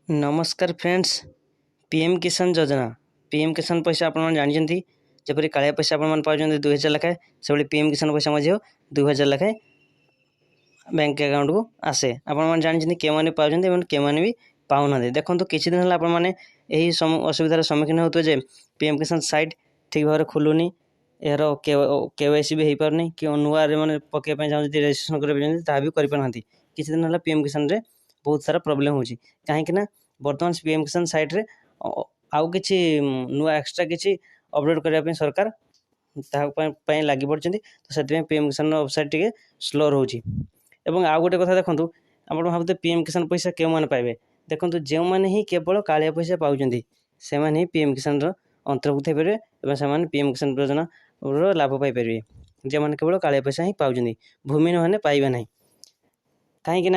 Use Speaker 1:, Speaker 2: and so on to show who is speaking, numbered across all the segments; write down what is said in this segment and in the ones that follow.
Speaker 1: नमस्कार friends. PM किसान योजना पीएम किसान पैसा आपण जानते जपरी कालिया पैसा आपण पाँच 2000 लेखाएं से पीएम किसान पैसा 2000 लेखाएं बैंक अकाउंट को आसे आपण जानते के पाँच के भी पाऊना। देखो किसी दिन है आपने असुविधार सम्मुखीन होते पीएम किसान साइट ठीक भाव खुलूनी यार केवाईसी भी हो पारनी कि नुआ मैंने पकड़ चाहते रेजिस्ट्रेशन करें भी करना। किसी दिन है पीएम किसान रे बहुत सारा प्रोब्लेम हो कहीं बर्तमान पीएम किसान साइट रे आउ कि नुआ एक्सट्रा किसी अपडेट करने सरकार लगी पड़ते तो से पीएम किसान वेबसाइट टी स्लो रोचे। आउ गोटे कथा देखो आप भावते पीएम किसान पैसा क्यों मैंने पाइबे देखो जो मैंने ही केवल कालिया पैसा पाँच से ही पीएम किसान अंतर्भुक्त हो पारे से पीएम किसान योजना लाभ पाइपर जो मैंने केवल कालिया पैसा ही पाँच भूमिहीन मैंने पाइबे ना कहीं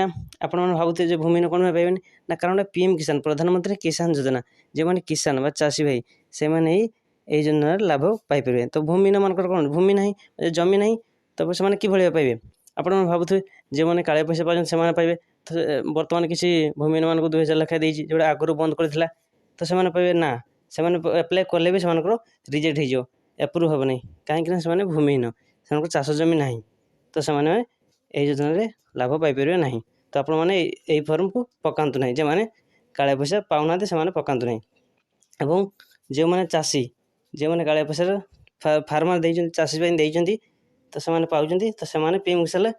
Speaker 1: आपण भावुते जो भूमिहीन कौन पाइबे ना कारण पीएम किसान प्रधानमंत्री किसान योजना जो मैंने किसान बा चाषी भाई से मैंने ही योजना लाभ पाइपर। तो भूमिहीन मान कौन भूमि ना जमी ना तो से कि पाइबे आप भावुए जो मैंने कालिया पैसा पाँच से पाइबे। तो बर्तमान किसी भूमिहीन मान 2000 लेखाएं देती जोड़ा आगुरी बंद करता तो से पाइबे ना से एप्लाय कले भी से रिजेक्ट हो एप्रुव हे ना कहीं से भूमिहीन से चाष जमी ना तो से योजना लाभ पाइपर ना। तो आपण मैंने यही फॉर्म को पकातु ना जो मैंने कालिया पैसा पाऊना से पकातु ना। एवं जो मैंने चाषी जो मैंने कालिया पैसा फार्मर दे चाषी देती तो से पाँच तो से पीएम किसान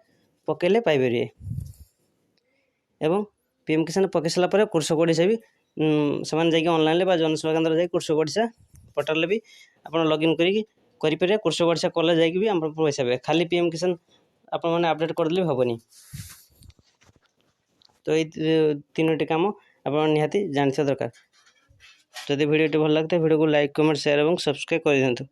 Speaker 1: पकड़े पाइपर। एवं पीएम किसान पकई सारापर कृषक ओडिशा भी से ऑनलाइन जनसेवा केन्द्र जाए कृषक ओडिशा पोर्टाल भी आप लॉगिन करें कृषक ओडिशा कले जाकि पैसा पाए खाली पीएम किसान आपण मैंने अपडेट करदे हेनी। तो ये तीनोटी काम आप निहाती जानते दरकार। जदि वीडियो भल लगता है वीडियो को लाइक कमेंट शेयर और सब्सक्राइब कर दिंतु।